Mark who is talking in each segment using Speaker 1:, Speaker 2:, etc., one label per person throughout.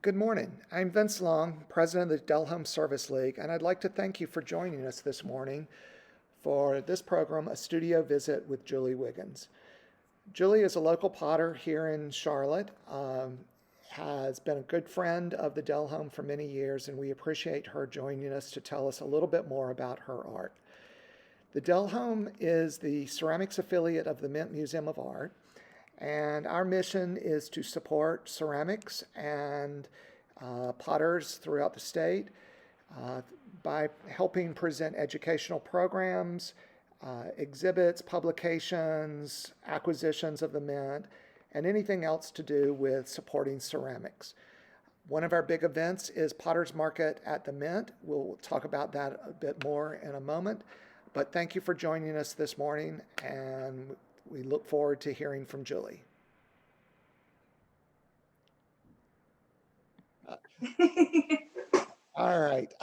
Speaker 1: Good morning. I'm Vince Long, President of the Delhom Service League, and I'd like to thank you for joining us this morning for this program, A Studio Visit with Julie Wiggins. Julie is a local potter here in Charlotte, has been a good friend of the Delhom for many years, and we appreciate her joining us to tell us a little bit more about her art. The Delhom is the ceramics affiliate of the Mint Museum of Art, and our mission is to support ceramics and potters throughout the state by helping present educational programs, exhibits, publications, acquisitions of the Mint, and anything else to do with supporting ceramics. One of our big events is Potter's Market at the Mint. We'll talk about that a bit more in a moment. But thank you for joining us this morning, and we look forward to hearing from Julie. All right.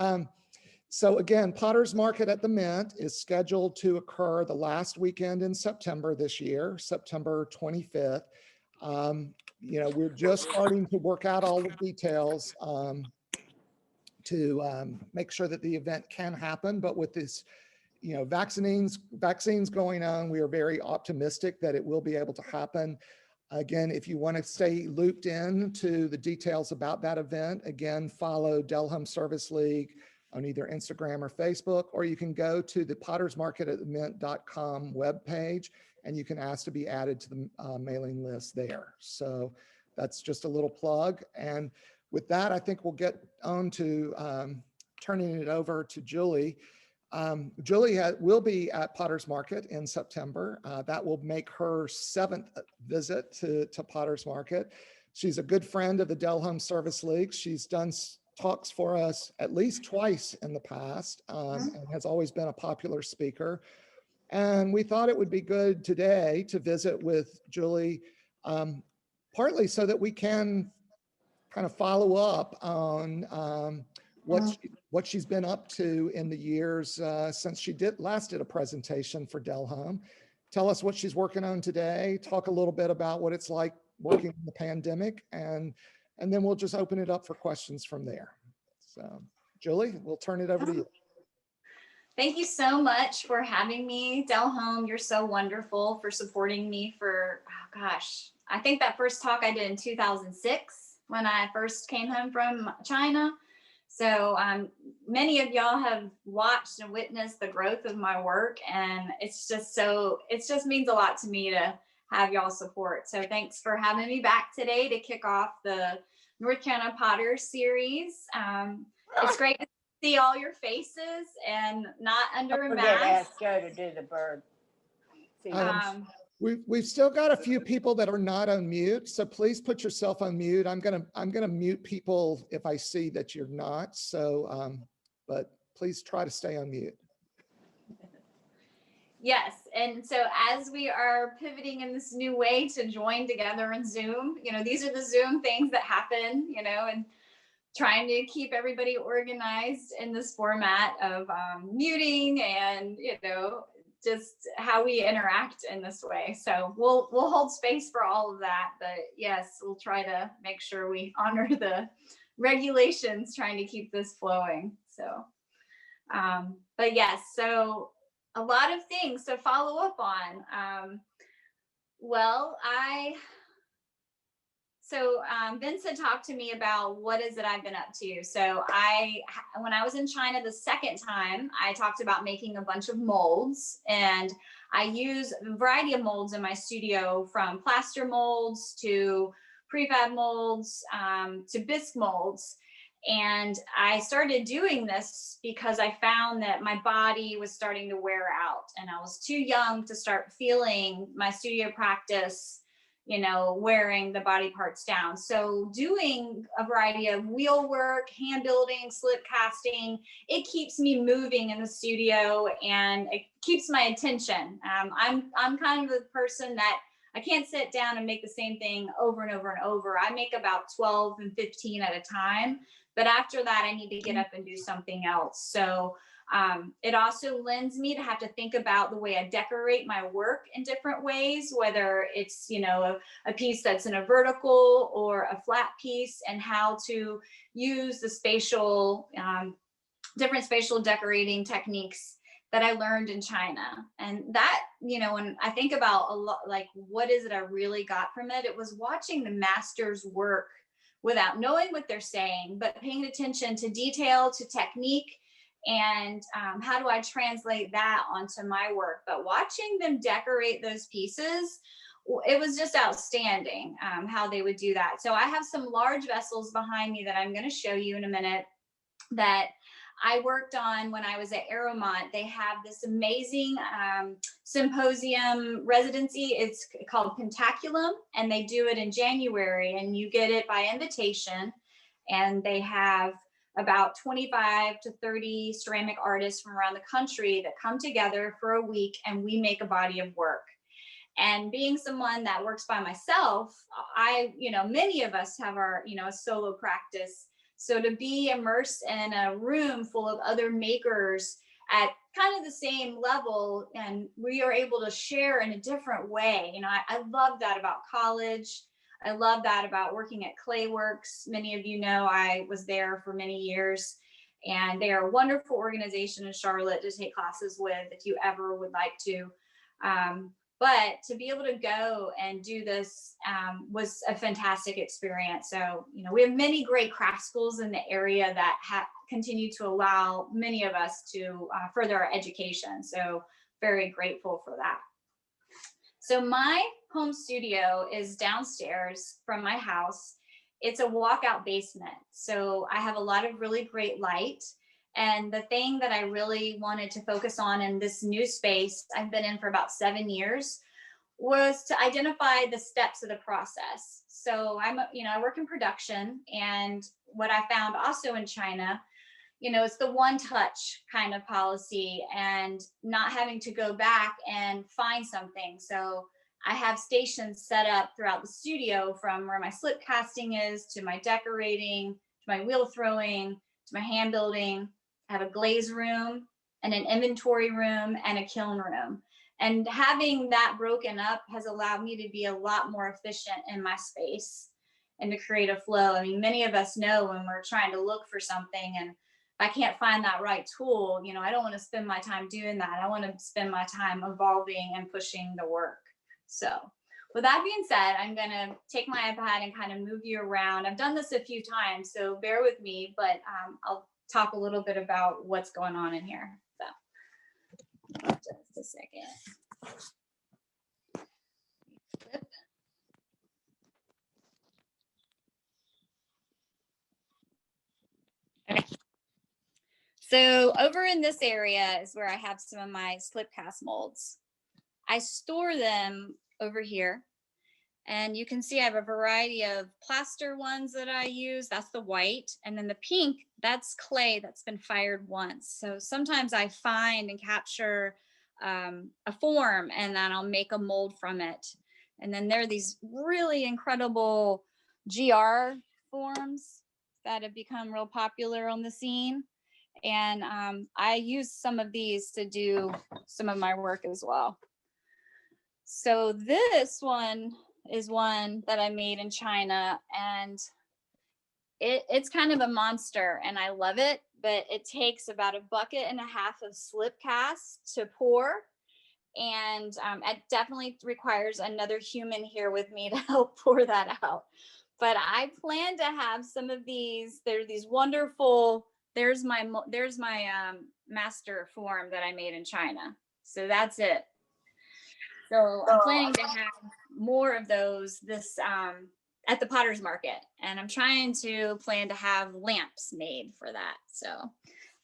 Speaker 1: So again, Potter's Market at the Mint is scheduled to occur the last weekend in September this year, September 25th. We're just starting to work out all the details to make sure that the event can happen. But with this, vaccines going on, we are very optimistic that it will be able to happen. Again, if you want to stay looped in to the details about that event, again, follow Delhom Service League on either Instagram or Facebook, or you can go to the pottersmarketatthemint.com webpage and you can ask to be added to the mailing list there. So that's just a little plug. And with that, I think we'll get on to turning it over to Julie. Julie will be at Potter's Market in September. That will make her 7th visit to Potter's Market. She's a good friend of the Delhom Service League. She's done talks for us at least twice in the past and has always been a popular speaker. And we thought it would be good today to visit with Julie, partly so that we can kind of follow up on what she's been up to in the years since she last did a presentation for Delhom. Tell us what she's working on today, talk a little bit about what it's like working in the pandemic, and then we'll just open it up for questions from there. So Julie, we'll turn it over to you.
Speaker 2: Thank you so much for having me. Delhom, you're so wonderful for supporting me for, I think that first talk I did in 2006 when I first came home from China. So many of y'all have watched and witnessed the growth of my work, and it just means a lot to me to have y'all support. So thanks for having me back today to kick off the North Carolina Potter series. It's great to see all your faces and not under a mask.
Speaker 3: Ask Joe to do the bird.
Speaker 1: We've still got a few people that are not on mute, so please put yourself on mute. I'm gonna mute people if I see that you're not. So, but please try to stay on mute.
Speaker 2: Yes, and so as we are pivoting in this new way to join together in Zoom, these are the Zoom things that happen, and trying to keep everybody organized in this format of muting and just how we interact in this way. So we'll hold space for all of that, but yes, we'll try to make sure we honor the regulations, trying to keep this flowing. So, but yes, so a lot of things to follow up on. Vince had talked to me about what is it I've been up to. So when I was in China the second time, I talked about making a bunch of molds, and I use a variety of molds in my studio, from plaster molds to prefab molds to bisque molds. And I started doing this because I found that my body was starting to wear out, and I was too young to start feeling my studio practice wearing the body parts down. So doing a variety of wheel work, hand building, slip casting, it keeps me moving in the studio and it keeps my attention. I'm kind of the person that I can't sit down and make the same thing over and over and over. I make about 12 and 15 at a time, but after that, I need to get up and do something else. So it also lends me to have to think about the way I decorate my work in different ways, whether it's, you know, a piece that's in a vertical or a flat piece, and how to use the spatial, different spatial decorating techniques that I learned in China. And that, you know, when I think about a lot, like, what is it I really got from it? It was watching the masters work without knowing what they're saying, but paying attention to detail, to technique, and how do I translate that onto my work. But watching them decorate those pieces, it was just outstanding how they would do that. So I have some large vessels behind me that I'm going to show you in a minute that I worked on when I was at Aeromont. They have this amazing symposium residency. It's called Pentaculum, and they do it in January, and you get it by invitation. And they have about 25 to 30 ceramic artists from around the country that come together for a week, and we make a body of work. And being someone that works by myself, you know, many of us have our, you know, a solo practice. So to be immersed in a room full of other makers at kind of the same level, and we are able to share in a different way. You know, I love that about college. I love that about working at Clayworks. Many of you know I was there for many years, and they are a wonderful organization in Charlotte to take classes with if you ever would like to. But to be able to go and do this was a fantastic experience. So, you know, we have many great craft schools in the area that continue to allow many of us to further our education. So very grateful for that. So my home studio is downstairs from my house. It's a walkout basement. So I have a lot of really great light. And the thing that I really wanted to focus on in this new space I've been in for about 7 years was to identify the steps of the process. So I work in production, and what I found also in China, you know, it's the one touch kind of policy and not having to go back and find something. So I have stations set up throughout the studio, from where my slip casting is, to my decorating, to my wheel throwing, to my hand building. I have a glaze room and an inventory room and a kiln room. And having that broken up has allowed me to be a lot more efficient in my space and to create a flow. I mean, many of us know when we're trying to look for something, and if I can't find that right tool, you know, I don't want to spend my time doing that. I want to spend my time evolving and pushing the work. So with that being said, I'm going to take my iPad and kind of move you around. I've done this a few times, so bear with me, but I'll talk a little bit about what's going on in here. So just a second. Flip. Okay. So over in this area is where I have some of my Slipcast molds. I store them over here, and you can see I have a variety of plaster ones that I use. That's the white. And then the pink, that's clay that's been fired once. So sometimes I find and capture a form, and then I'll make a mold from it. And then there are these really incredible GR forms that have become real popular on the scene. And I use some of these to do some of my work as well. So this one is one that I made in China, and it's kind of a monster, and I love it, but it takes about 1.5 buckets of slip cast to pour. And it definitely requires another human here with me to help pour that out. But I plan to have some of these. There's these wonderful, there's my master form that I made in China. So that's it. So I'm planning to have more of those at the Potter's Market, and I'm trying to plan to have lamps made for that. So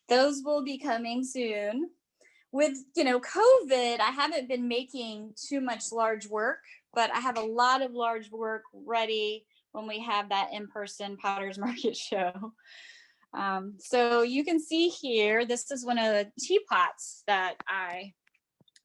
Speaker 2: those will be coming soon. With, you know, COVID, I haven't been making too much large work, but I have a lot of large work ready when we have that in-person Potter's Market show. So you can see here, this is one of the teapots that I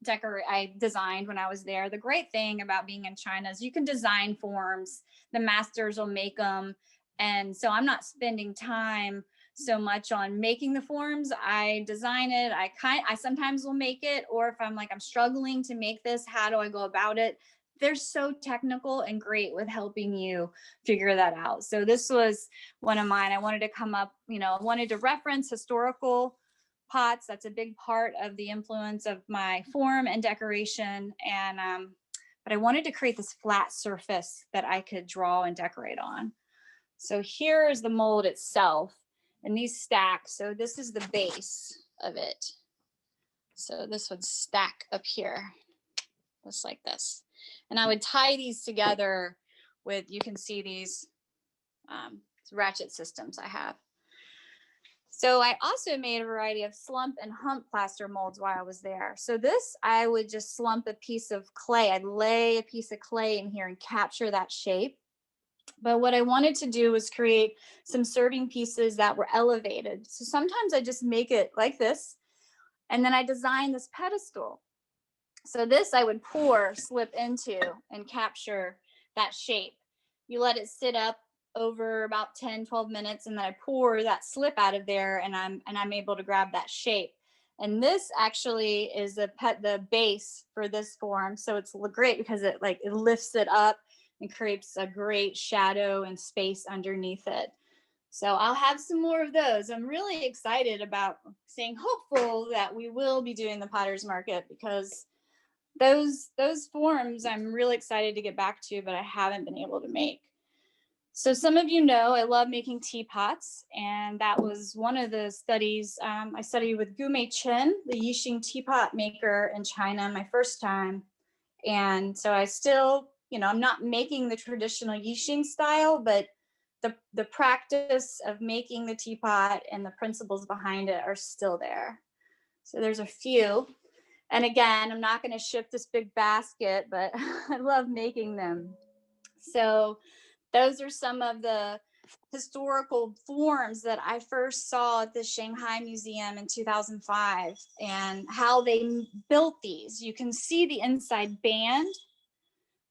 Speaker 2: I designed when I was there. The great thing about being in China is you can design forms, the masters will make them. And so I'm not spending time so much on making the forms. I design it. I sometimes will make it, or if I'm like, I'm struggling to make this, how do I go about it? They're so technical and great with helping you figure that out. So this was one of mine. I wanted to come up, I wanted to reference historical pots. That's a big part of the influence of my form and decoration. And but I wanted to create this flat surface that I could draw and decorate on. So here is the mold itself, and these stack. So this is the base of it. So this would stack up here, just like this. And I would tie these together with, you can see these ratchet systems I have. So I also made a variety of slump and hump plaster molds while I was there. So this, I would just slump a piece of clay. I'd lay a piece of clay in here and capture that shape. But what I wanted to do was create some serving pieces that were elevated. So sometimes I just make it like this, and then I design this pedestal. So this I would pour slip into and capture that shape. You let it sit up over about 10-12 minutes, and then I pour that slip out of there, and I'm able to grab that shape. And this actually is the base for this form. So it's great because it lifts it up and creates a great shadow and space underneath it. So I'll have some more of those. I'm really excited about staying hopeful that we will be doing the Potter's Market, because those forms I'm really excited to get back to, but I haven't been able to make. So some of you know I love making teapots, and that was one of the studies. I studied with Guomei Chen, the Yixing teapot maker in China, my first time. And so I still, I'm not making the traditional Yixing style, but the practice of making the teapot and the principles behind it are still there. So there's a few. And again, I'm not going to ship this big basket, but I love making them. So those are some of the historical forms that I first saw at the Shanghai Museum in 2005, and how they built these. You can see the inside band.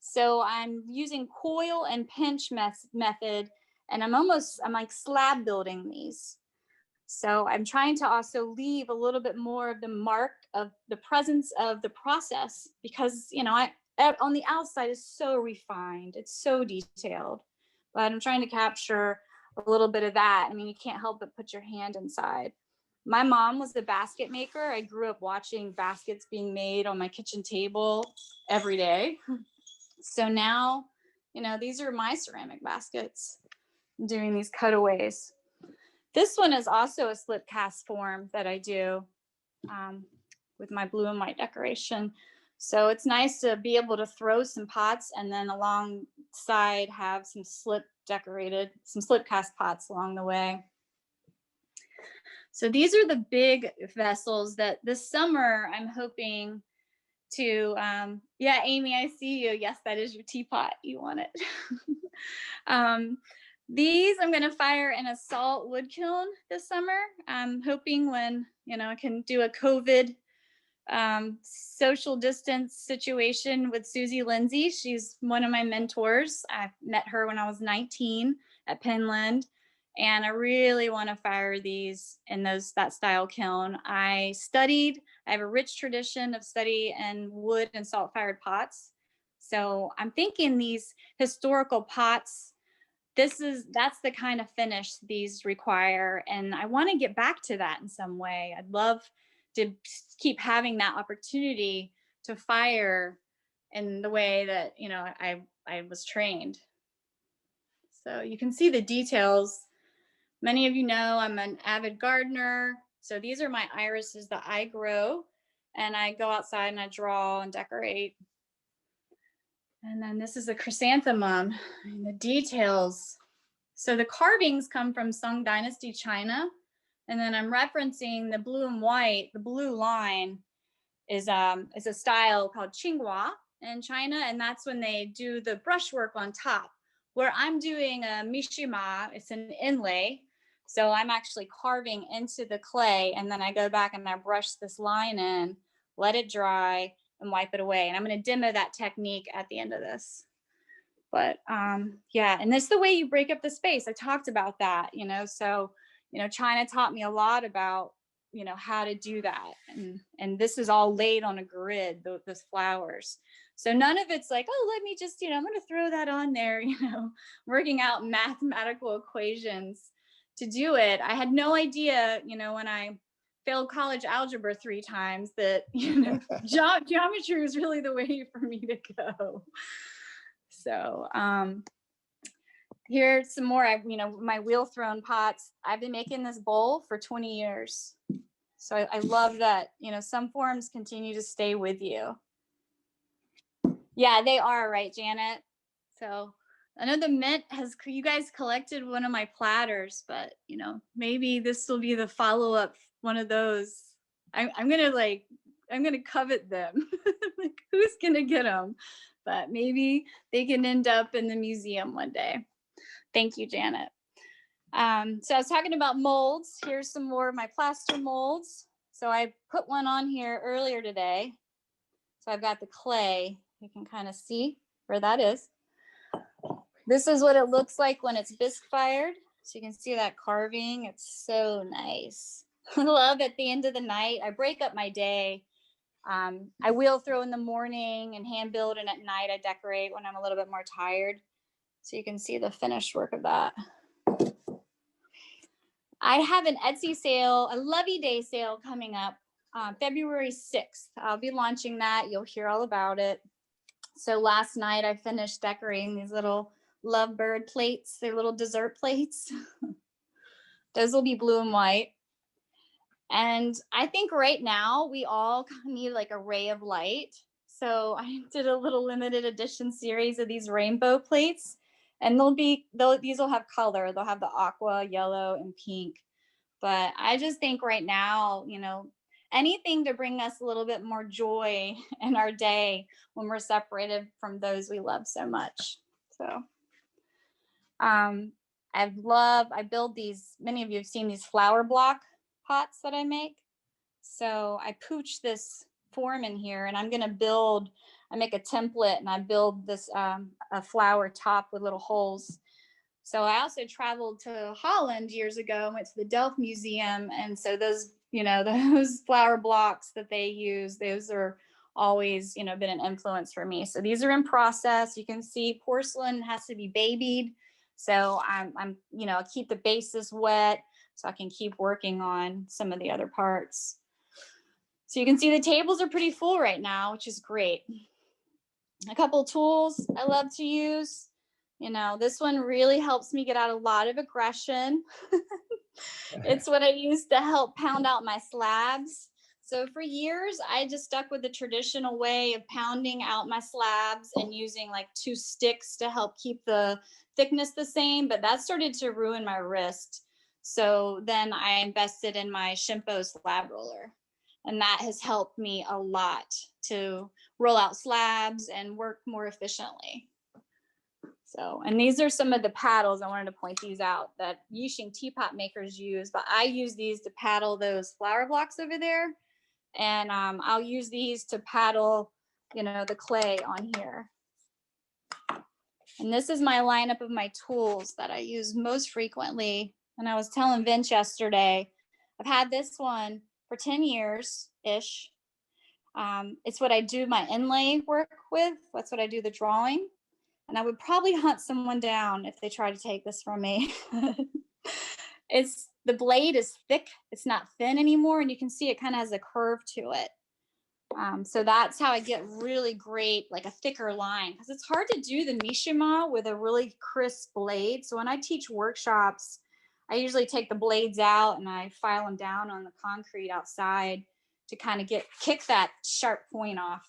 Speaker 2: So I'm using coil and pinch method, and I'm like slab building these. So I'm trying to also leave a little bit more of the mark of the presence of the process, because, on the outside is so refined, it's so detailed, but I'm trying to capture a little bit of that. I mean, you can't help but put your hand inside. My mom was the basket maker. I grew up watching baskets being made on my kitchen table every day. So now, these are my ceramic baskets. I'm doing these cutaways. This one is also a slip cast form that I do with my blue and white decoration. So it's nice to be able to throw some pots, and then alongside have some slip cast pots along the way. So these are the big vessels that this summer I'm hoping to, yeah, Amy, I see you. Yes, that is your teapot. You want it. These I'm going to fire in a salt wood kiln this summer. I'm hoping when, I can do a COVID social distance situation with Susie Lindsay. She's one of my mentors. I met her when I was 19 at Penland, and I really want to fire these in that style kiln. I have a rich tradition of study in wood and salt fired pots. So I'm thinking these historical pots, that's the kind of finish these require. And I want to get back to that in some way. I'd love to keep having that opportunity to fire in the way that, I was trained. So you can see the details. Many of you know I'm an avid gardener. So these are my irises that I grow, and I go outside and I draw and decorate. And then this is a chrysanthemum, and the details. So the carvings come from Song Dynasty China. And then I'm referencing the blue and white. The blue line is a style called Qinghua in China, and that's when they do the brushwork on top. Where I'm doing a Mishima, it's an inlay. So I'm actually carving into the clay, and then I go back and I brush this line in, let it dry, and wipe it away. And I'm going to demo that technique at the end of this. But yeah, and this is the way you break up the space. I talked about that, so, China taught me a lot about, how to do that. And this is all laid on a grid, those flowers. So none of it's like, oh, let me just, I'm going to throw that on there, working out mathematical equations to do it. I had no idea, when I failed college algebra 3 times that, geometry was really the way for me to go. So here's some more, my wheel thrown pots. I've been making this bowl for 20 years. So I love that, some forms continue to stay with you. Yeah, they are, right, Janet? So I know the mint you guys collected one of my platters, but, maybe this will be the follow-up one of those. I'm going to covet them. Like, who's going to get them? But maybe they can end up in the museum one day. Thank you, Janet. So I was talking about molds. Here's some more of my plaster molds. So I put one on here earlier today. So I've got the clay. You can kind of see where that is. This is what it looks like when it's bisque fired. So you can see that carving. It's so nice. I love at the end of the night. I break up my day. I wheel throw in the morning and hand build, and at night I decorate when I'm a little bit more tired. So you can see the finished work of that. I have an Etsy sale, a Lovey Day sale coming up February 6th. I'll be launching that. You'll hear all about it. So last night I finished decorating these little lovebird plates. They're little dessert plates. Those will be blue and white. And I think right now we all need like a ray of light. So I did a little limited edition series of these rainbow plates, and these will have color. They'll have the aqua, yellow, and pink. But I just think right now, anything to bring us a little bit more joy in our day when we're separated from those we love so much. So I build these, many of you have seen these flower block pots that I make. So I pooch this form in here, and I make a template, and I build this a flower top with little holes. So I also traveled to Holland years ago and went to the Delft Museum. And so those, those flower blocks that they use, those are always, been an influence for me. So these are in process. You can see porcelain has to be babied. So I keep the bases wet so I can keep working on some of the other parts. So you can see the tables are pretty full right now, which is great. A couple tools I love to use. This one really helps me get out a lot of aggression. It's what I use to help pound out my slabs. So for years, I just stuck with the traditional way of pounding out my slabs and using like 2 sticks to help keep the thickness the same, but that started to ruin my wrist. So then I invested in my Shimpo slab roller, and that has helped me a lot to roll out slabs and work more efficiently. So, and these are some of the paddles. I wanted to point these out that Yixing teapot makers use, but I use these to paddle those flower blocks over there. And I'll use these to paddle, the clay on here. And this is my lineup of my tools that I use most frequently. And I was telling Vince yesterday, I've had this one for 10 years-ish. It's what I do my inlay work with. That's what I do the drawing. And I would probably hunt someone down if they tried to take this from me. The blade is thick. It's not thin anymore. And you can see it kind of has a curve to it. So that's how I get really great, like a thicker line, because it's hard to do the Mishima with a really crisp blade. So when I teach workshops, I usually take the blades out and I file them down on the concrete outside to kind of kick that sharp point off.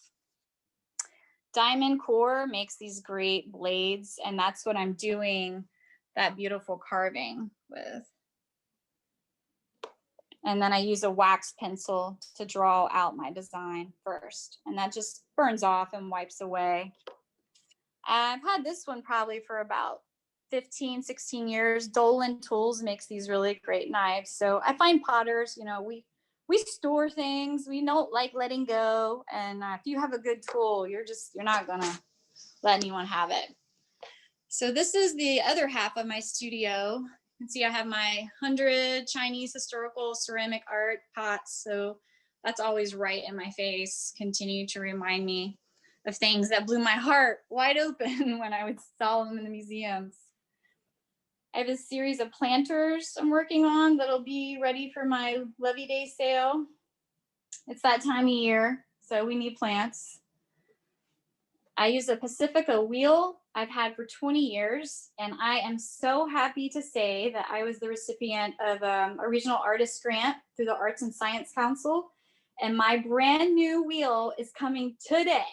Speaker 2: Diamond Core makes these great blades, and that's what I'm doing that beautiful carving with. And then I use a wax pencil to draw out my design first, and that just burns off and wipes away. I've had this one probably for about 15, 16 years. Dolan Tools makes these really great knives. So I find potters, we store things. We don't like letting go. And if you have a good tool, you're not gonna let anyone have it. So this is the other half of my studio. You can see I have my 100 Chinese historical ceramic art pots. So that's always right in my face, continue to remind me of things that blew my heart wide open when I would sell them in the museums. I have a series of planters I'm working on that'll be ready for my Levy Day sale. It's that time of year, so we need plants. I use a Pacifica wheel I've had for 20 years, and I am so happy to say that I was the recipient of a regional artist grant through the Arts and Science Council, and my brand new wheel is coming today.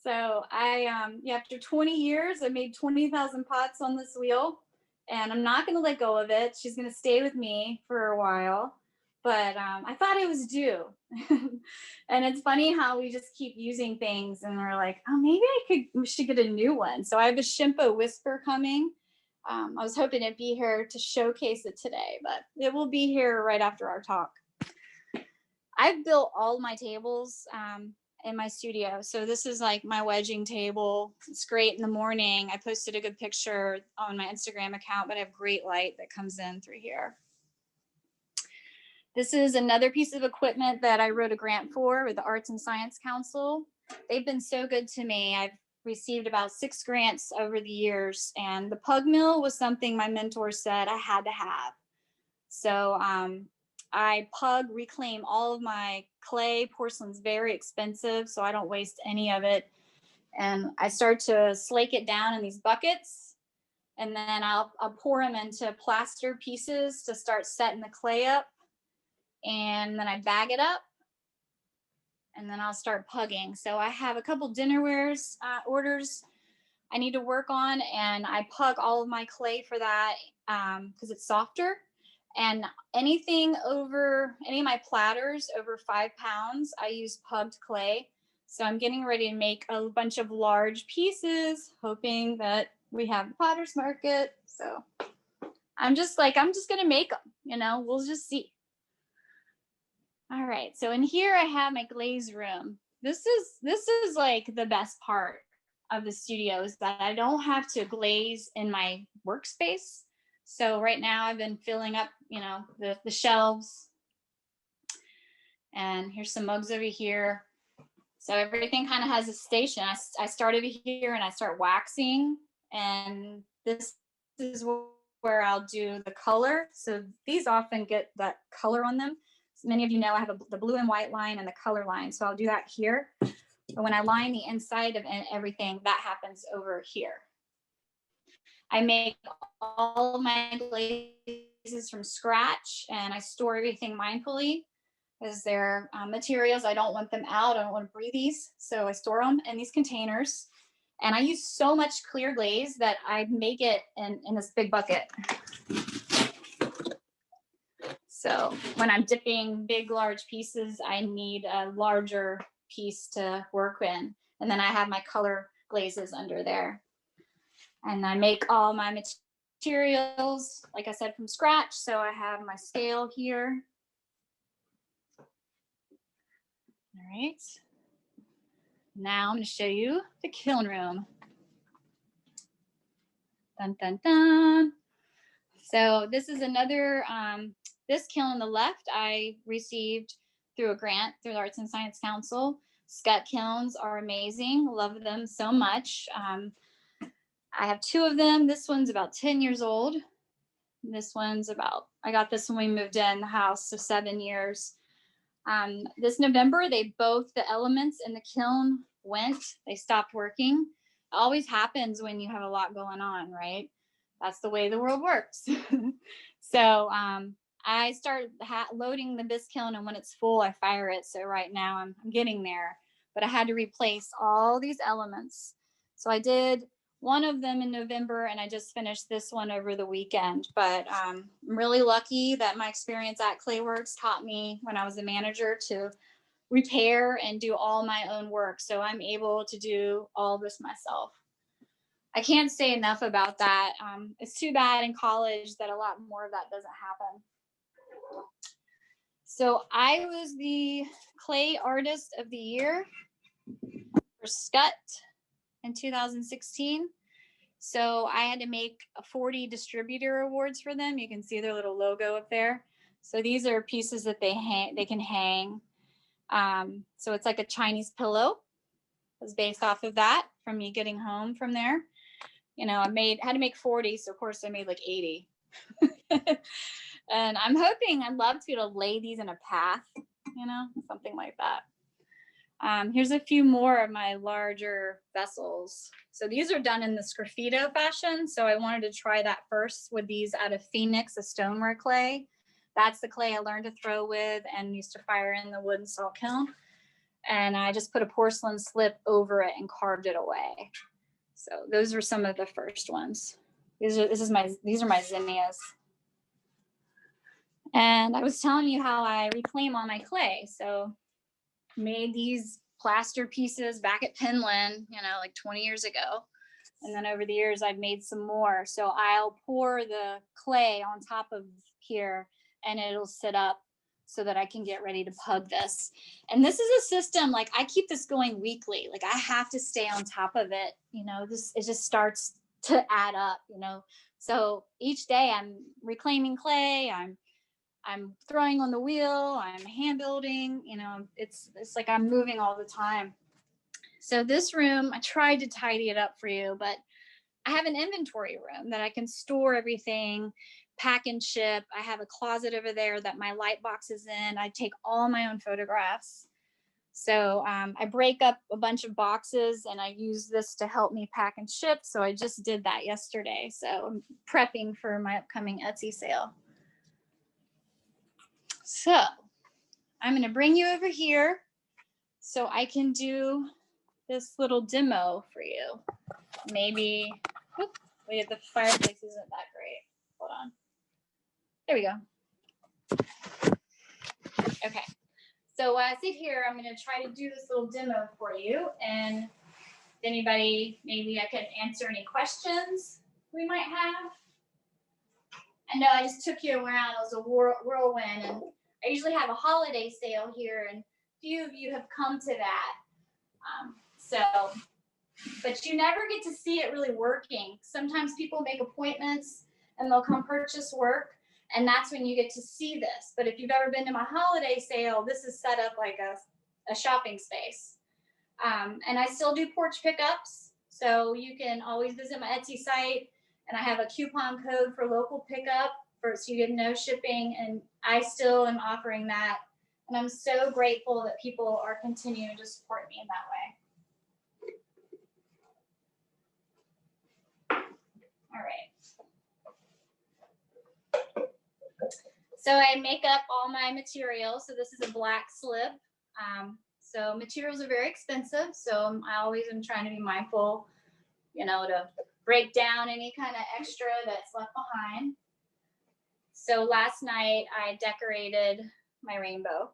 Speaker 2: So after 20 years, I made 20,000 pots on this wheel, and I'm not going to let go of it. She's going to stay with me for a while, but I thought it was due. And it's funny how we just keep using things, and we're like, oh, maybe we should get a new one. So I have a Shimpo Whisper coming. I was hoping it'd be here to showcase it today, but it will be here right after our talk. I've built all my tables in my studio. So this is like my wedging table. It's great in the morning. I posted a good picture on my Instagram account, but I have great light that comes in through here. This is another piece of equipment that I wrote a grant for with the Arts and Science Council. They've been so good to me. I've received about 6 grants over the years, and the Pug Mill was something my mentor said I had to have. So I reclaim all of my clay. Porcelain's very expensive, so I don't waste any of it. And I start to slake it down in these buckets, and then I'll pour them into plaster pieces to start setting the clay up. And then I bag it up, and then I'll start pugging. So I have a couple dinnerwares orders I need to work on, and I pug all of my clay for that because it's softer. And any of my platters over 5 pounds, I use pugged clay. So I'm getting ready to make a bunch of large pieces, hoping that we have the Potter's Market. So I'm just gonna make them, we'll just see. All right, so in here I have my glaze room. This is like the best part of the studio, is that I don't have to glaze in my workspace. So right now I've been filling up, the shelves. And here's some mugs over here. So everything kind of has a station. I start over here and I start waxing. And this is where I'll do the color. So these often get that color on them. So many of you know I have the blue and white line and the color line. So I'll do that here. But when I line the inside of everything, that happens over here. I make all of my glazes from scratch, and I store everything mindfully because they're materials. I don't want them out. I don't want to breathe these. So I store them in these containers, and I use so much clear glaze that I make it in this big bucket. So when I'm dipping big, large pieces, I need a larger piece to work in. And then I have my color glazes under there. And I make all my materials, like I said, from scratch. So I have my scale here. All right. Now I'm going to show you the kiln room. Dun, dun, dun. So this is another, this kiln on the left, I received through a grant through the Arts and Science Council. Skutt Kilns are amazing. Love them so much. I have 2 of them. This one's about 10 years old. This one's I got this when we moved in the house, so 7 years. This November, the elements in the kiln they stopped working. It always happens when you have a lot going on, right? That's the way the world works. So I start loading the bisque kiln, and when it's full, I fire it. So right now I'm getting there, but I had to replace all these elements. So I did one of them in November, and I just finished this one over the weekend. But I'm really lucky that my experience at Clayworks taught me when I was a manager to repair and do all my own work. So I'm able to do all this myself. I can't say enough about that. It's too bad in college that a lot more of that doesn't happen. So I was the clay artist of the year for Skutt in 2016. So I had to make 40 distributor awards for them. You can see their little logo up there. So these are pieces that they can hang. So it's like a Chinese pillow. It was based off of that from me getting home from there. You know, had to make 40. So of course I made like 80. And I'm hoping I'd love to be able to lay these in a path, you know, something like that. Here's a few more of my larger vessels. So these are done in the Scrafito fashion. So I wanted to try that first with these out of Phoenix, a stoneware clay. That's the clay I learned to throw with and used to fire in the wood and salt kiln. And I just put a porcelain slip over it and carved it away. So those were some of the first ones. These are my zinnias. And I was telling you how I reclaim all my clay. So made these plaster pieces back at Penland, you know, like 20 years ago. And then over the years, I've made some more. So I'll pour the clay on top of here and it'll sit up so that I can get ready to pug this. And this is a system, like I keep this going weekly. Like I have to stay on top of it. You know, it just starts to add up, you know. So each day I'm reclaiming clay, I'm throwing on the wheel, I'm hand building, you know, it's like I'm moving all the time. So this room, I tried to tidy it up for you, but I have an inventory room that I can store everything, pack and ship. I have a closet over there that my light box is in. I take all my own photographs. So I break up a bunch of boxes and I use this to help me pack and ship. So I just did that yesterday. So I'm prepping for my upcoming Etsy sale. So I'm going to bring you over here so I can do this little demo for you. Maybe, wait, the fireplace isn't that great. Hold on. There we go. Okay. So while I sit here, I'm going to try to do this little demo for you. And if anybody, maybe I could answer any questions we might have. I know I just took you around. It was a whirlwind. And I usually have a holiday sale here, and few of you have come to that. But you never get to see it really working. Sometimes people make appointments and they'll come purchase work, and that's when you get to see this. But if you've ever been to my holiday sale, this is set up like a shopping space. And I still do porch pickups, so you can always visit my Etsy site, and I have a coupon code for local pickup so you get no shipping, and I still am offering that. And I'm so grateful that people are continuing to support me in that way. All right. So I make up all my materials. So this is a black slip. So materials are very expensive. So I always am trying to be mindful, you know, to break down any kind of extra that's left behind. So last night I decorated my rainbow.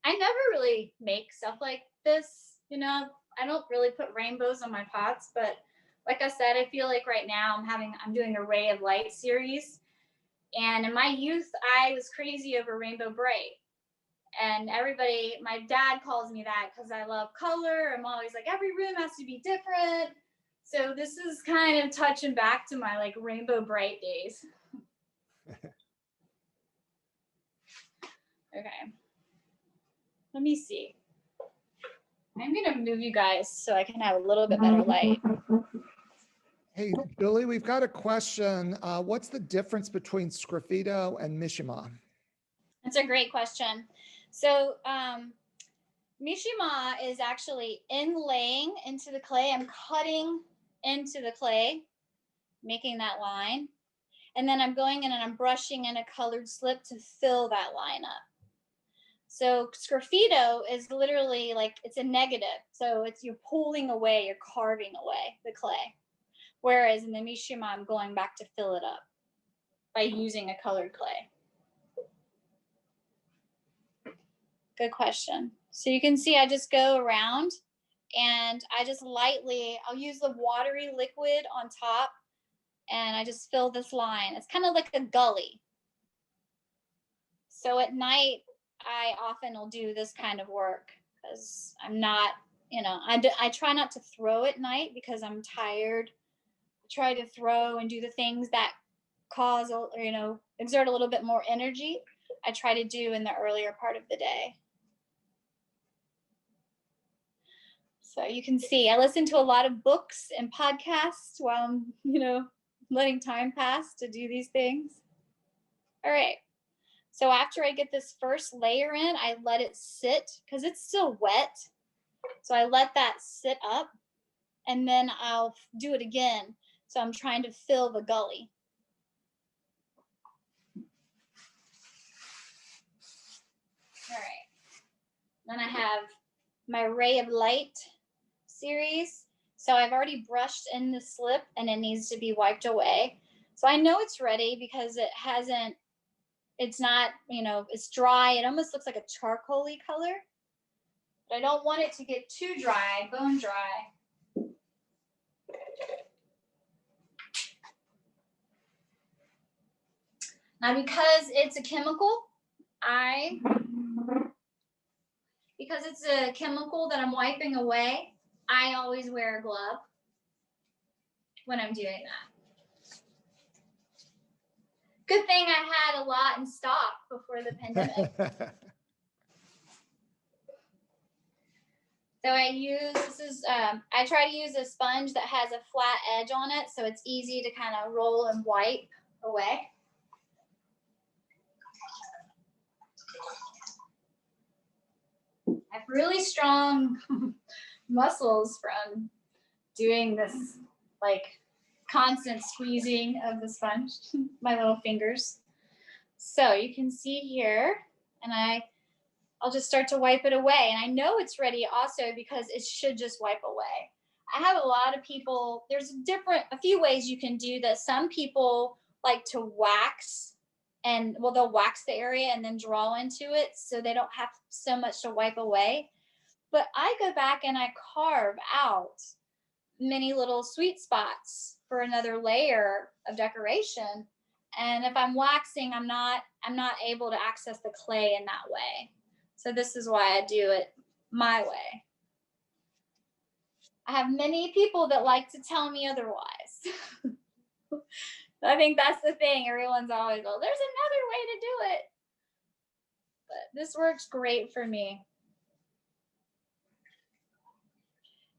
Speaker 2: I never really make stuff like this, you know. I don't really put rainbows on my pots, but like I said, I feel like right now I'm doing a Ray of Light series. And in my youth, I was crazy over Rainbow Bright. And my dad calls me that because I love color. I'm always like, every room has to be different. So this is kind of touching back to my like Rainbow Bright days. Okay. Let me see. I'm going to move you guys so I can have a little bit better light.
Speaker 1: Hey, Julie, we've got a question. What's the difference between Scrafito and Mishima?
Speaker 2: That's a great question. So Mishima is actually inlaying into the clay. I'm cutting into the clay, making that line. And then I'm going in and I'm brushing in a colored slip to fill that line up. So Scrafito is literally like, it's a negative. So you're pulling away, you're carving away the clay. Whereas in the Mishima, I'm going back to fill it up by using a colored clay. Good question. So you can see I just go around and I just lightly, I'll use the watery liquid on top and I just fill this line. It's kind of like a gully. So at night, I often will do this kind of work because I'm not, I try not to throw at night because I'm tired. I try to throw and do the things that cause, exert a little bit more energy. I try to do in the earlier part of the day. So you can see, I listen to a lot of books and podcasts while I'm, letting time pass to do these things. All right. So after I get this first layer in, I let it sit because it's still wet. So I let that sit up and then I'll do it again. So I'm trying to fill the gully. All right. Then I have my Ray of Light series. So I've already brushed in the slip and it needs to be wiped away. So I know it's ready because it's not, it's dry. It almost looks like a charcoal-y color. But I don't want it to get too dry, bone dry. Now, because it's a chemical, because it's a chemical that I'm wiping away, I always wear a glove when I'm doing that. Good thing I had a lot in stock before the pandemic. So I try to use a sponge that has a flat edge on it, so it's easy to kind of roll and wipe away. I have really strong muscles from doing this, like, constant squeezing of the sponge, my little fingers. So you can see here, and I'll just start to wipe it away. And I know it's ready also because it should just wipe away. I have a lot of people, there's a few ways you can do this. Some people like to wax they'll wax the area and then draw into it so they don't have so much to wipe away. But I go back and I carve out many little sweet spots for another layer of decoration. And if I'm waxing, I'm not able to access the clay in that way. So this is why I do it my way. I have many people that like to tell me otherwise. I think that's the thing. Everyone's always, oh, there's another way to do it. But this works great for me.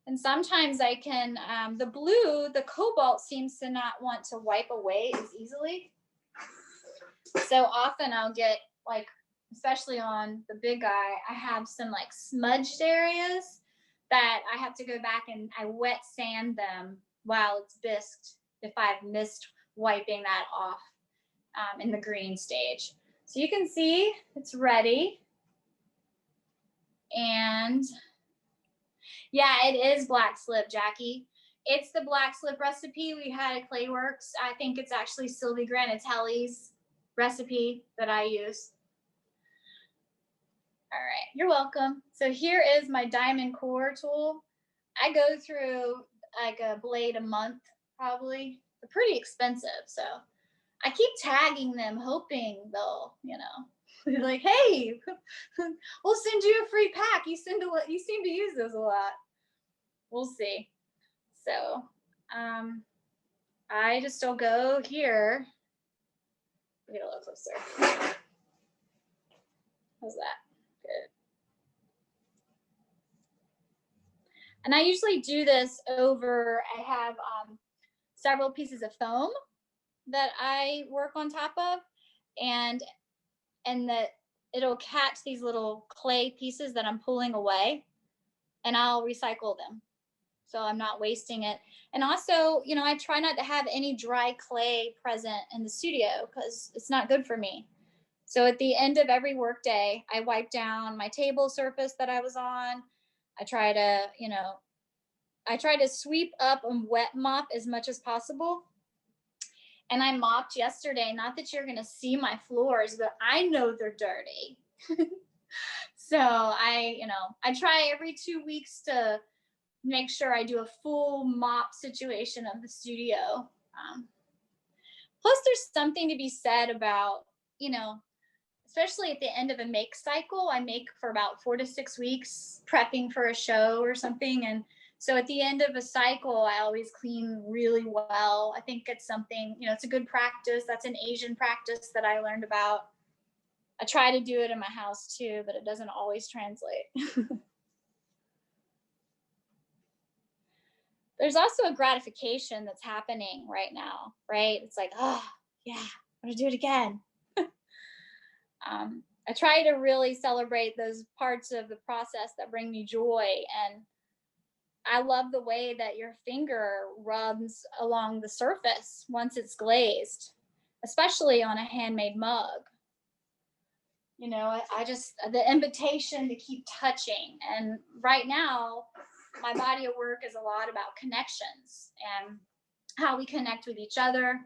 Speaker 2: And sometimes I can, the cobalt seems to not want to wipe away as easily. So often I'll get, like, especially on the big guy, I have some like smudged areas that I have to go back and I wet sand them while it's bisqued if I've missed wiping that off in the green stage. So you can see it's ready. And yeah, it is black slip, Jackie. It's the black slip recipe we had at Clayworks. I think it's actually Sylvie Granatelli's recipe that I use. All right, you're welcome. So here is my diamond core tool. I go through like a blade a month, probably. They're pretty expensive, so I keep tagging them, hoping they'll, they're like, hey, we'll send you a free pack. You seem to use those a lot. We'll see. So I just will go here. Get a little closer. How's that? Good. And I usually do this over, I have several pieces of foam that I work on top of, and that it'll catch these little clay pieces that I'm pulling away, and I'll recycle them. So I'm not wasting it. And also, I try not to have any dry clay present in the studio because it's not good for me. So at the end of every workday, I wipe down my table surface that I was on. I try to sweep up and wet mop as much as possible. And I mopped yesterday, not that you're gonna see my floors, but I know they're dirty. So I try every 2 weeks to make sure I do a full mop situation of the studio. Plus there's something to be said about, especially at the end of a make cycle. I make for about 4 to 6 weeks, prepping for a show or something. And so at the end of a cycle, I always clean really well. I think it's something, it's a good practice. That's an Asian practice that I learned about. I try to do it in my house too, but it doesn't always translate. There's also a gratification that's happening right now, right? It's like, oh, yeah, I'm gonna do it again. I try to really celebrate those parts of the process that bring me joy. And I love the way that your finger rubs along the surface once it's glazed, especially on a handmade mug. I just, the invitation to keep touching. And right now, my body of work is a lot about connections and how we connect with each other.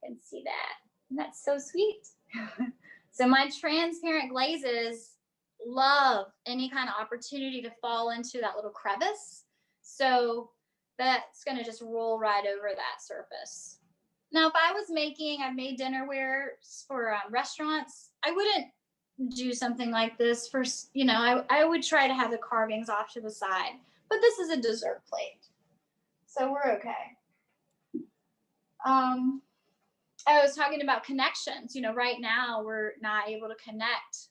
Speaker 2: You can see that. And that's so sweet. So my transparent glazes love any kind of opportunity to fall into that little crevice. So that's going to just roll right over that surface. Now, if I was I've made dinnerware for restaurants, I wouldn't do something like this for, I would try to have the carvings off to the side, but this is a dessert plate, so we're okay. I was talking about connections. Right now we're not able to connect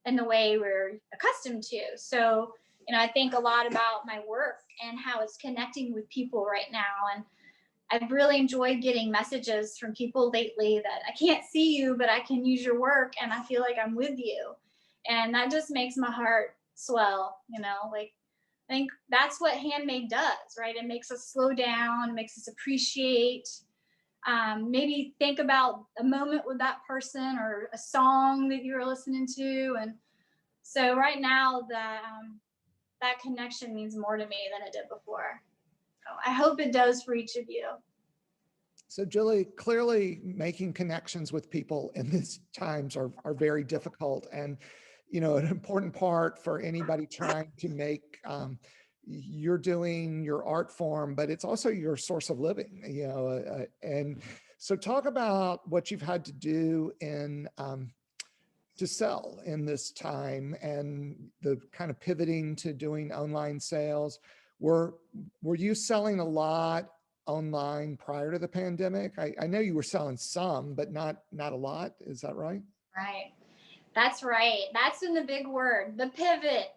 Speaker 2: in the way we're accustomed to. So, I think a lot about my work and how it's connecting with people right now. And I've really enjoyed getting messages from people lately that I can't see you, but I can use your work and I feel like I'm with you. And that just makes my heart swell, I think that's what handmade does, right? It makes us slow down, makes us appreciate, maybe think about a moment with that person or a song that you were listening to. And so right now that connection means more to me than it did before. I hope it does for each of you.
Speaker 1: So Julie, clearly making connections with people in these times are very difficult. And, an important part for anybody trying to make, you're doing your art form, but it's also your source of living, and so talk about what you've had to do to sell in this time and the kind of pivoting to doing online sales. Were you selling a lot online prior to the pandemic? I know you were selling some, but not a lot. Is that right?
Speaker 2: Right. That's right. That's in the big word, the pivot.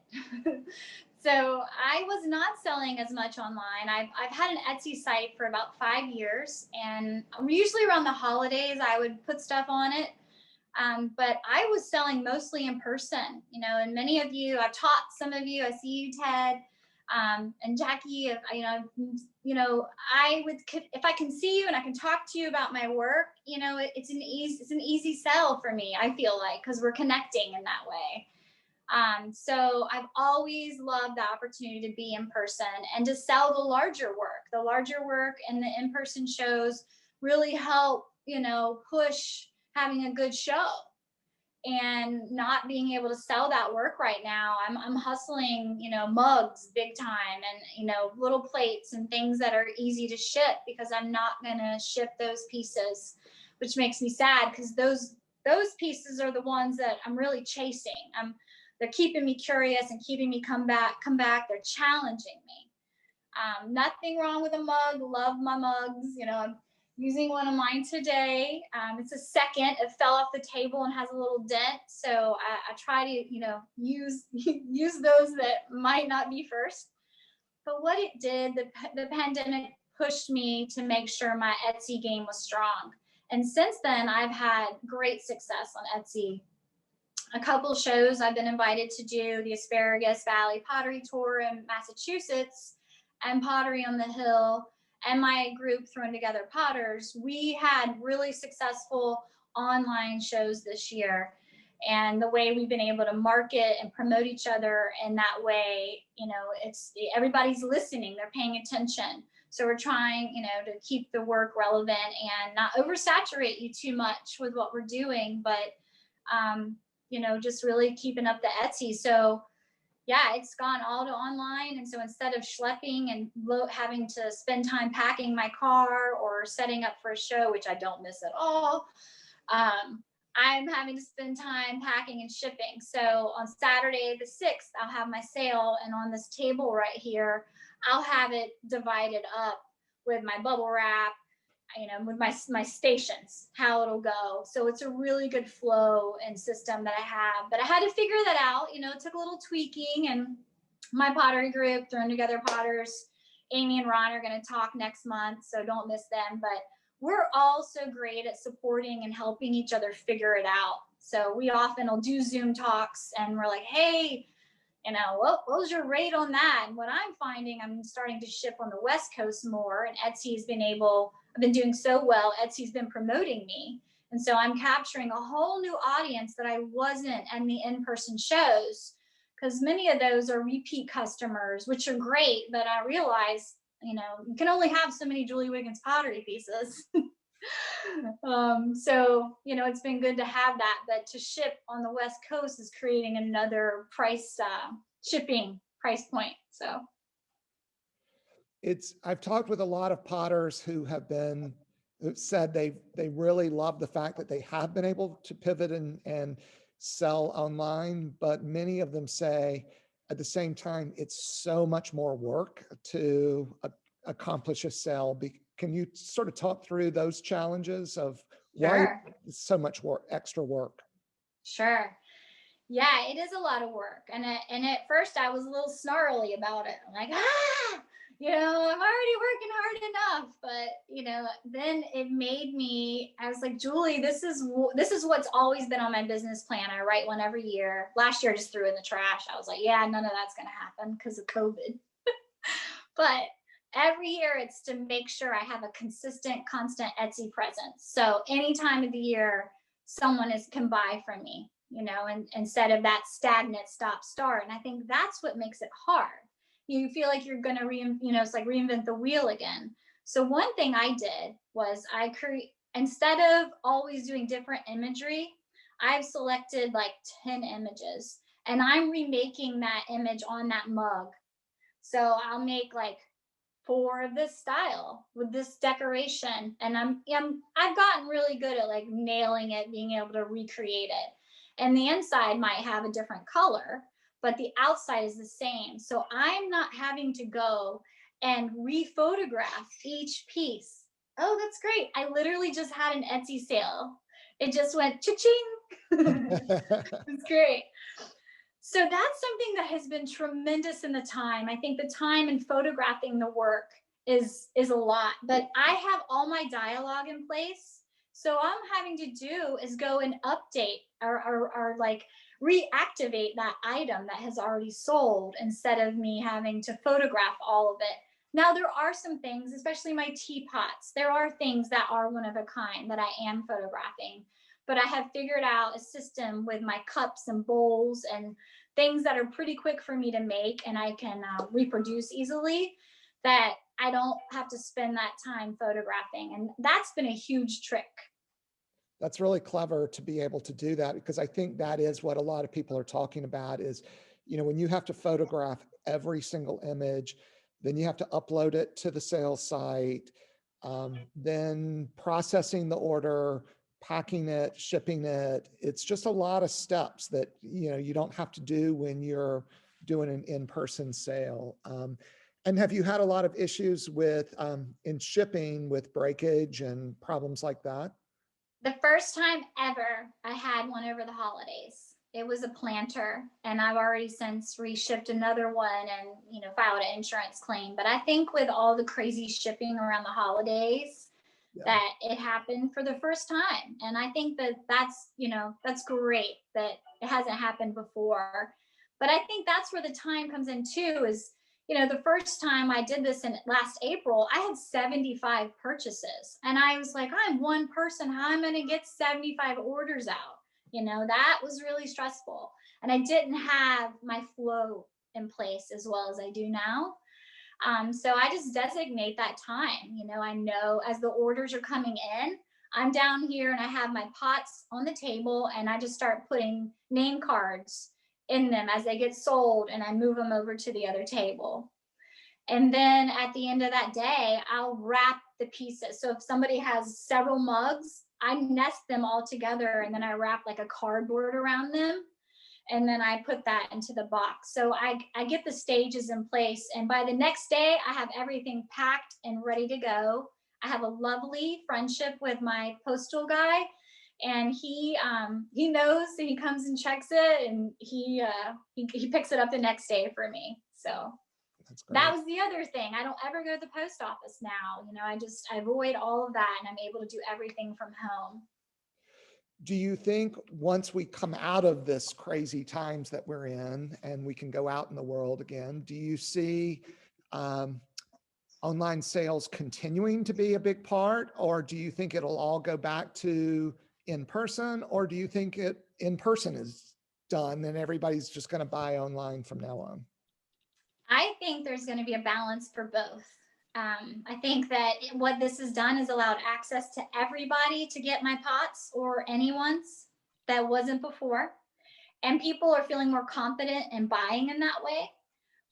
Speaker 2: So I was not selling as much online. I've had an Etsy site for about 5 years, and usually around the holidays I would put stuff on it. But I was selling mostly in person, and many of you, I've taught some of you, I see you, Ted, and Jackie, I would, if I can see you and I can talk to you about my work, it's an easy sell for me, I feel like, because we're connecting in that way. So I've always loved the opportunity to be in person and to sell the larger work and the in-person shows really help, push having a good show. And not being able to sell that work right now, I'm hustling, mugs big time, and, little plates and things that are easy to ship, because I'm not going to ship those pieces, which makes me sad, because those pieces are the ones that I'm really chasing. They're keeping me curious and keeping me come back. They're challenging me. Nothing wrong with a mug. Love my mugs. I'm using one of mine today. It's a second. It fell off the table and has a little dent. So I try to, use those that might not be first. But what it did, the pandemic pushed me to make sure my Etsy game was strong. And since then, I've had great success on Etsy. A couple shows I've been invited to do, the Asparagus Valley Pottery Tour in Massachusetts and Pottery on the Hill, and my group, Thrown Together Potters. We had really successful online shows this year. And the way we've been able to market and promote each other in that way, it's everybody's listening, they're paying attention. So we're trying, to keep the work relevant and not oversaturate you too much with what we're doing, but just really keeping up the Etsy. So yeah, it's gone all to online. And so instead of schlepping and having to spend time packing my car or setting up for a show, which I don't miss at all, I'm having to spend time packing and shipping. So on Saturday the 6th, I'll have my sale, and on this table right here, I'll have it divided up with my bubble wrap, with my stations, how it'll go. So it's a really good flow and system that I have. But I had to figure that out. It took a little tweaking, and my pottery group, Thrown Together Potters, Amy and Ron are going to talk next month, so don't miss them. But we're all so great at supporting and helping each other figure it out. So we often will do Zoom talks, and we're like, hey, what was your rate on that? And what I'm finding, I'm starting to ship on the West Coast more, and Etsy's I've been doing so well. Etsy's been promoting me. And so I'm capturing a whole new audience that I wasn't in the in-person shows, because many of those are repeat customers, which are great. But I realize, you can only have so many Julie Wiggins pottery pieces. So, it's been good to have that, but to ship on the West Coast is creating another shipping price point. So
Speaker 1: I've talked with a lot of potters who said they really love the fact that they have been able to pivot and sell online, but many of them say at the same time, it's so much more work to accomplish a sale. Can you sort of talk through those challenges of why it's so much extra work?
Speaker 2: Sure. Yeah, it is a lot of work. And at first I was a little snarly about it. I'm like, I'm already working hard enough. But, then it made me, I was like, Julie, this is what's always been on my business plan. I write one every year. Last year I just threw it in the trash. I was like, yeah, none of that's going to happen because of COVID. But every year it's to make sure I have a consistent, constant Etsy presence. So any time of the year, someone can buy from me, and instead of that stagnant stop start. And I think that's what makes it hard. You feel like you're going to it's like reinvent the wheel again. So one thing I did was instead of always doing different imagery, I've selected like 10 images, and I'm remaking that image on that mug. So I'll make like 4 of this style with this decoration, and I've gotten really good at like nailing it, being able to recreate it. And the inside might have a different color, but the outside is the same. So I'm not having to go and re-photograph each piece. Oh, that's great. I literally just had an Etsy sale. It just went cha-ching. It's great. So that's something that has been tremendous in the time. I think the time in photographing the work is a lot, but I have all my dialogue in place. So all I'm having to do is go and update or like reactivate that item that has already sold, instead of me having to photograph all of it. Now, there are some things, especially my teapots, there are things that are one of a kind that I am photographing, but I have figured out a system with my cups and bowls and things that are pretty quick for me to make, and I can reproduce easily, that I don't have to spend that time photographing. And that's been a huge trick.
Speaker 1: That's really clever to be able to do that, because I think that is what a lot of people are talking about is, when you have to photograph every single image, then you have to upload it to the sales site, then processing the order, packing it, shipping it. It's just a lot of steps that, you don't have to do when you're doing an in-person sale. And have you had a lot of issues with in shipping with breakage and problems like that?
Speaker 2: The first time ever I had one over the holidays, it was a planter, and I've already since reshipped another one and, filed an insurance claim. But I think with all the crazy shipping around the holidays, that it happened for the first time. And I think that's great that it hasn't happened before. But I think that's where the time comes in too, is, the first time I did this in last April, I had 75 purchases, and I was like, I'm one person, how am I going to get 75 orders out? That was really stressful. And I didn't have my flow in place as well as I do now. So I just designate that time. I know as the orders are coming in, I'm down here and I have my pots on the table, and I just start putting name cards in them as they get sold, and I move them over to the other table. And then at the end of that day, I'll wrap the pieces. So if somebody has several mugs, I nest them all together, and then I wrap like a cardboard around them, and then I put that into the box. So I get the stages in place, and by the next day I have everything packed and ready to go. I have a lovely friendship with my postal guy, and he knows, and he comes and checks it, and he picks it up the next day for me. So that was the other thing. I don't ever go to the post office now. You know, I avoid all of that, and I'm able to do everything from home.
Speaker 1: Do you think once we come out of this crazy times that we're in and we can go out in the world again, do you see online sales continuing to be a big part, or do you think it'll all go back to in person, or do you think it in person is done and everybody's just going to buy online from now on?
Speaker 2: I think there's going to be a balance for both. I think that what this has done is allowed access to everybody to get my pots, or anyone's that wasn't before. And people are feeling more confident in buying in that way.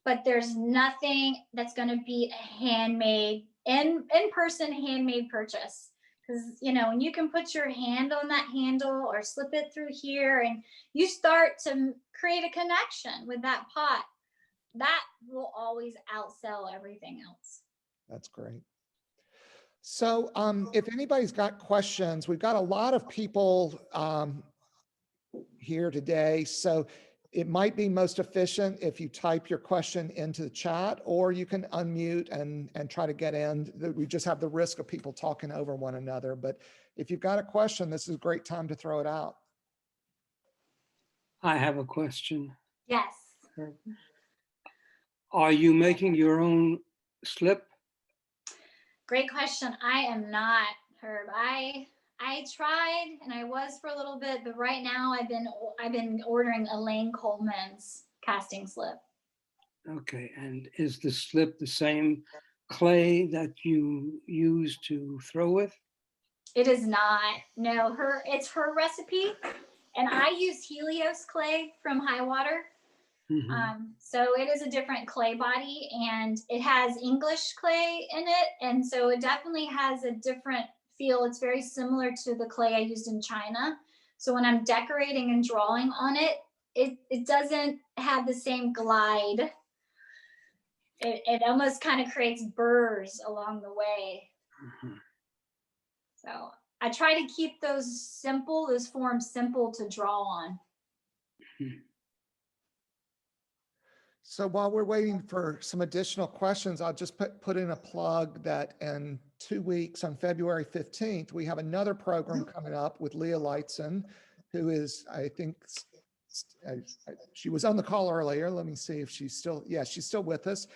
Speaker 2: But there's nothing that's going to beat a handmade, in-person handmade purchase. Because, you know, when you can put your hand on that handle or slip it through here, and you start to create a connection with that pot, that will always outsell everything else.
Speaker 1: That's great. So if anybody's got questions, we've got a lot of people here today. So it might be most efficient if you type your question into the chat, or you can unmute and try to get in. We just have the risk of people talking over one another. But if you've got a question, this is a great time to throw it out.
Speaker 3: I have a question.
Speaker 2: Yes.
Speaker 3: Are you making your own slip?
Speaker 2: Great question. I am not, Herb. I tried, and I was for a little bit, but right now I've been ordering Elaine Coleman's casting slip.
Speaker 3: Okay, and is the slip the same clay that you use to throw with?
Speaker 2: It is not. No, it's her recipe, and I use Helios clay from High Water. So it is a different clay body, and it has English clay in it, and so it definitely has a different feel. It's very similar to the clay I used in China. So when I'm decorating and drawing on it, it doesn't have the same glide. It almost kind of creates burrs along the way. So I try to keep those forms simple to draw on.
Speaker 1: So while we're waiting for some additional questions, I'll just put in a plug that in 2 weeks on February 15th, we have another program coming up with Leah Lightson, who is, I think, she was on the call earlier. Let me see if she's still, yeah, she's still with us.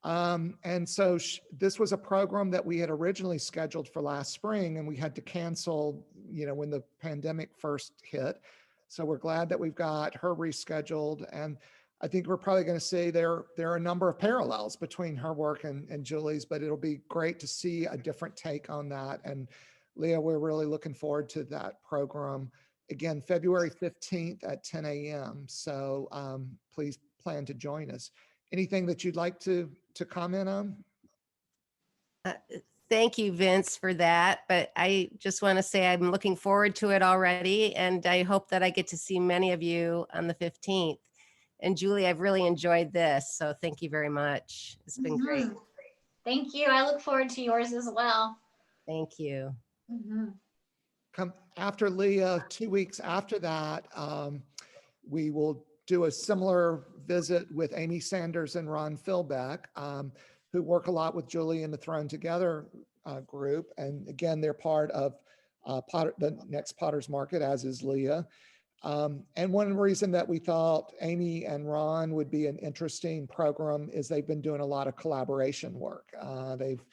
Speaker 1: And so this was a program that we had originally scheduled for last spring, and we had to cancel, you know, when the pandemic first hit. So we're glad that we've got her rescheduled. And I think we're probably going to see there are a number of parallels between her work and Julie's, but it'll be great to see a different take on that. And Leah, we're really looking forward to that program. Again, February 15th at 10 a.m. So please plan to join us. Anything that you'd like to comment on?
Speaker 4: Thank you, Vince, for that. But I just want to say I'm looking forward to it already. And I hope that I get to see many of you on the 15th. And Julie, I've really enjoyed this. So thank you very much. It's been great.
Speaker 2: Thank you. I look forward to yours as well.
Speaker 4: Thank you.
Speaker 1: Come after Leah, 2 weeks after that, we will do a similar visit with Amy Sanders and Ron Philbeck, who work a lot with Julie in the Thrown Together group. And again, they're part of the next Potter's Market, as is Leah. And one reason that we thought Amy and Ron would be an interesting program is they've been doing a lot of collaboration work. They've,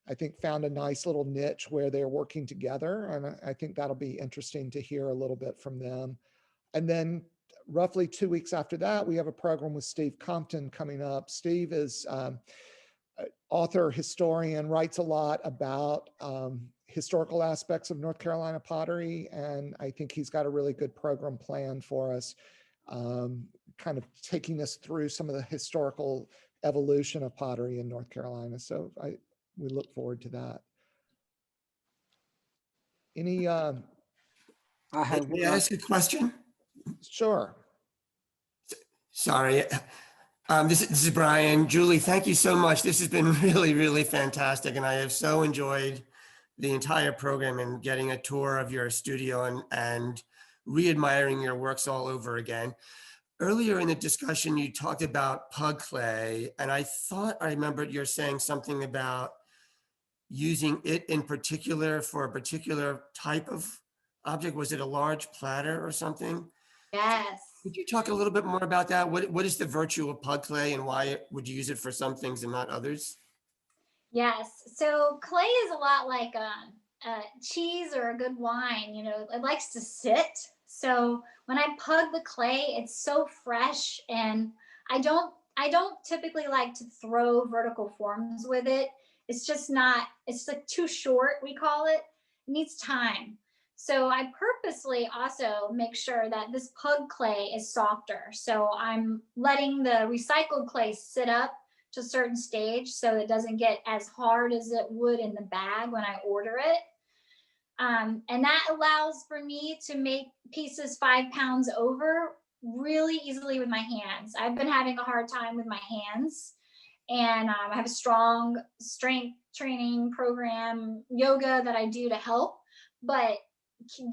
Speaker 1: I think, found a nice little niche where they're working together. And I think that'll be interesting to hear a little bit from them. And then roughly 2 weeks after that, we have a program with Steve Compton coming up. Steve is author, historian, writes a lot about historical aspects of North Carolina pottery. And I think he's got a really good program planned for us, kind of taking us through some of the historical evolution of pottery in North Carolina. So we look forward to that. Any,
Speaker 3: I have
Speaker 5: May I ask a question?
Speaker 1: sure.
Speaker 5: Sorry. This is Brian. Julie, thank you so much. This has been really, really fantastic. And I have so enjoyed the entire program and getting a tour of your studio and re-admiring your works all over again. Earlier in the discussion, you talked about pug clay, and I thought I remembered you're saying something about using it in particular for a particular type of object. Was it a large platter or something?
Speaker 2: Yes.
Speaker 5: Could you talk a little bit more about that? What is the virtue of pug clay and why would you use it for some things and not others?
Speaker 2: Yes. So clay is a lot like cheese or a good wine. You know, it likes to sit. So when I pug the clay, it's so fresh, and I don't typically like to throw vertical forms with it. It's just not. It's like too short. We call it. It needs time. So I purposely also make sure that this pug clay is softer. So I'm letting the recycled clay sit up to a certain stage so it doesn't get as hard as it would in the bag when I order it. And that allows for me to make pieces 5 pounds over really easily with my hands. I've been having a hard time with my hands, and I have a strong strength training program, yoga that I do to help. But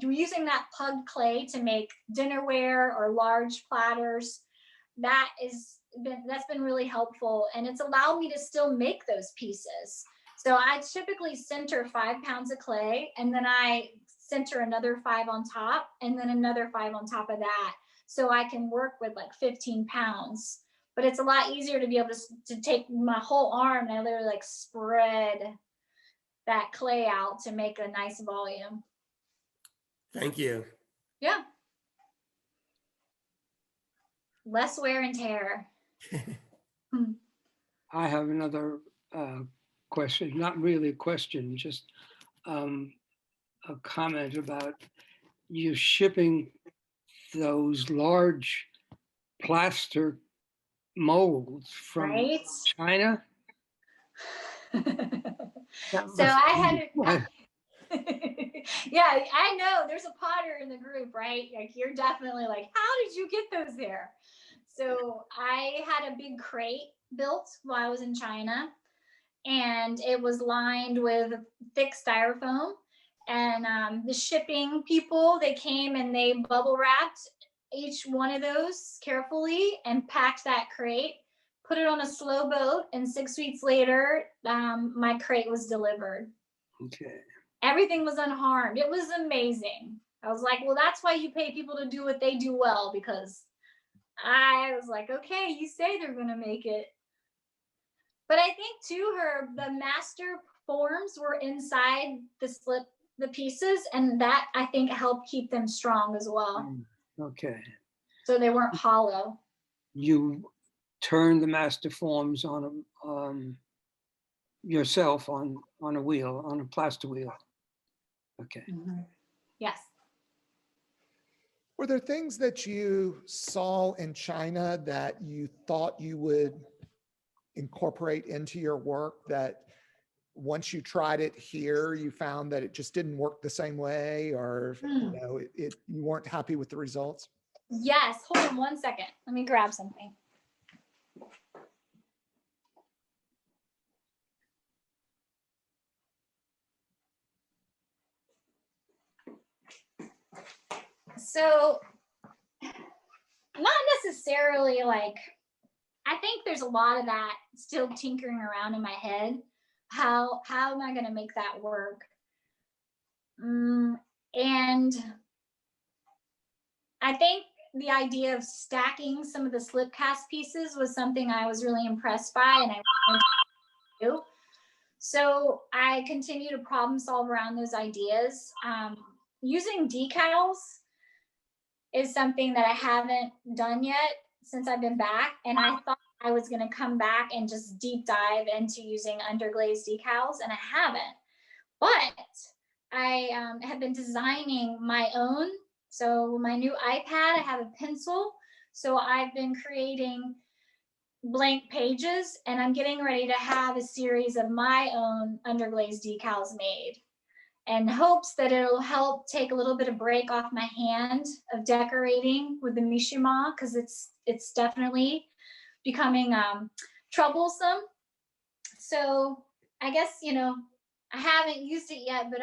Speaker 2: using that pug clay to make dinnerware or large platters, that's been really helpful, and it's allowed me to still make those pieces. So I typically center 5 pounds of clay, and then I center another 5 on top, and then another 5 on top of that. So I can work with like 15 pounds. But it's a lot easier to be able to take my whole arm and I literally like spread that clay out to make a nice volume.
Speaker 5: Thank you.
Speaker 2: Yeah. Less wear and tear.
Speaker 3: I have another question, not really a question, just a comment about you shipping those large plaster molds from
Speaker 2: Right?
Speaker 3: China.
Speaker 2: So I had yeah, I know there's a potter in the group, right? Like you're definitely like, how did you get those there? So I had a big crate built while I was in China, and it was lined with thick styrofoam. And the shipping people, they came and they bubble wrapped each one of those carefully and packed that crate, put it on a slow boat, and 6 weeks later, my crate was delivered.
Speaker 3: Okay.
Speaker 2: Everything was unharmed. It was amazing. I was like, well, that's why you pay people to do what they do well, because I was like, okay, you say they're going to make it. But I think too, the master forms were inside the pieces, and that I think helped keep them strong as well.
Speaker 3: Okay.
Speaker 2: So they weren't hollow.
Speaker 3: You turn the master forms on yourself on a wheel, on a plaster wheel. Okay.
Speaker 2: Mm-hmm. Yes.
Speaker 1: Were there things that you saw in China that you thought you would incorporate into your work that once you tried it here, you found that it just didn't work the same way, or you know, you weren't happy with the results?
Speaker 2: Yes. Hold on 1 second. Let me grab something. So, not necessarily like, I think there's a lot of that still tinkering around in my head. How am I going to make that work? And I think the idea of stacking some of the Slipcast pieces was something I was really impressed by, and I wanted to do. So I continue to problem solve around those ideas. Using decals is something that I haven't done yet since I've been back, and I thought I was going to come back and just deep dive into using underglazed decals, and I haven't. But I have been designing my own. So my new iPad, I have a pencil. So I've been creating blank pages, and I'm getting ready to have a series of my own underglazed decals made. in hopes that it'll help take a little bit of break off my hand of decorating with the Mishima, because it's definitely becoming troublesome. So I guess, you know, I haven't used it yet, but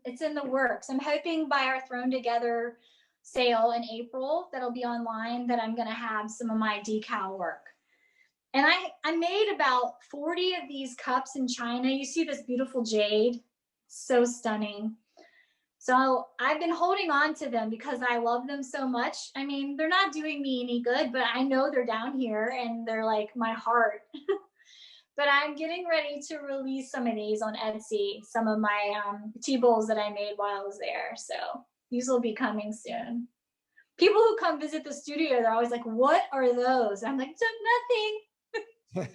Speaker 2: it's in the works. I'm hoping by our Thrown Together sale in April that'll be online that I'm going to have some of my decal work. And I made about 40 of these cups in China. You see this beautiful jade, so stunning. So I've been holding on to them because I love them so much. I mean, they're not doing me any good, but I know they're down here and they're like my heart. But I'm getting ready to release some of these on Etsy, some of my tea bowls that I made while I was there. So these will be coming soon. People who come visit the studio, they're always like, what are those? I'm like, nothing. They're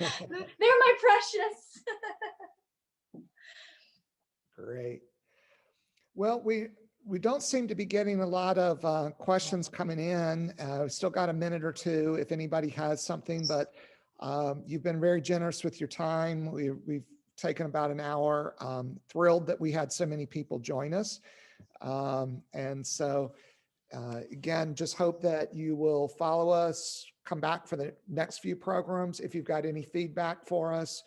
Speaker 2: my precious.
Speaker 1: Great. Well, we don't seem to be getting a lot of questions coming in. We've still got a minute or two if anybody has something, but you've been very generous with your time. We've taken about an hour. Thrilled that we had so many people join us. And so again, just hope that you will follow us, come back for the next few programs. If you've got any feedback for us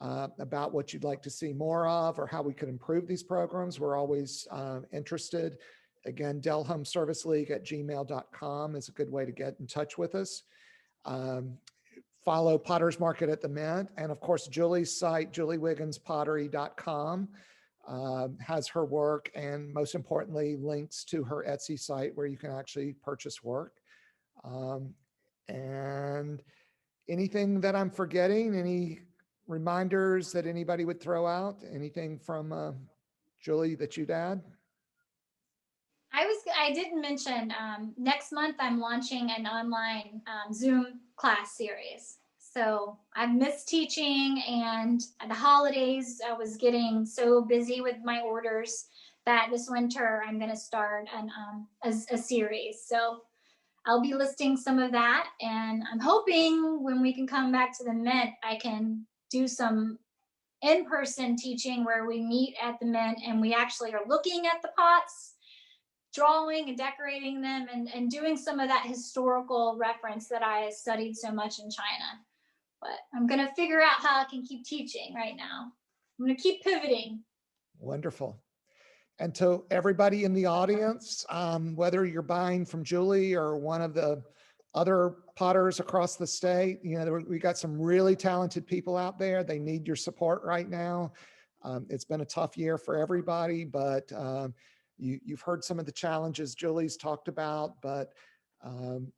Speaker 1: about what you'd like to see more of or how we could improve these programs, we're always interested. Again, Delhom Service League at gmail.com is a good way to get in touch with us. Follow Potter's Market at the Mint. And of course, Julie's site, juliewigginspottery.com, has her work and most importantly, links to her Etsy site where you can actually purchase work. And anything that I'm forgetting, any reminders that anybody would throw out? Anything from Julie that you'd add?
Speaker 2: I didn't mention next month I'm launching an online Zoom class series. So I've missed teaching, and at the holidays I was getting so busy with my orders that this winter I'm going to start a series. So I'll be listing some of that, and I'm hoping when we can come back to the Mint, I can do some in-person teaching where we meet at the Mint and we actually are looking at the pots, drawing and decorating them, and doing some of that historical reference that I studied so much in China. But I'm going to figure out how I can keep teaching right now. I'm going to keep pivoting.
Speaker 1: Wonderful. And to everybody in the audience, whether you're buying from Julie or one of the other potters across the state, you know, we got some really talented people out there. They need your support right now. It's been a tough year for everybody, but you've heard some of the challenges Julie's talked about, but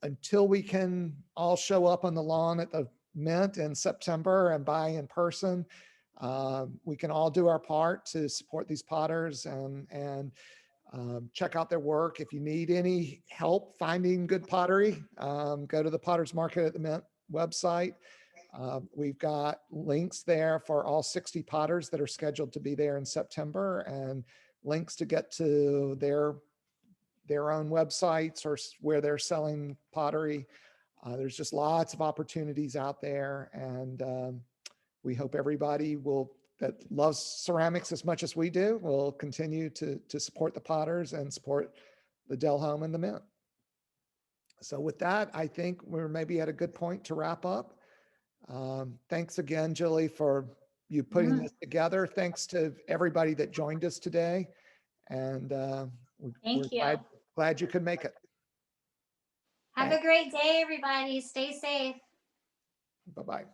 Speaker 1: until we can all show up on the lawn at the Mint in September and buy in person, we can all do our part to support these potters and check out their work. If you need any help finding good pottery, go to the Potter's Market at the Mint website. We've got links there for all 60 potters that are scheduled to be there in September, and links to get to their own websites or where they're selling pottery. There's just lots of opportunities out there, and we hope everybody that loves ceramics as much as we do will continue to support the potters and support the Delhom and the Mint. So with that, I think we're maybe at a good point to wrap up. Thanks again, Julie, for you putting this together. Thanks to everybody that joined us today. And
Speaker 2: Thank you.
Speaker 1: Glad you could make it.
Speaker 2: Have a great day, everybody. Stay safe.
Speaker 1: Bye-bye.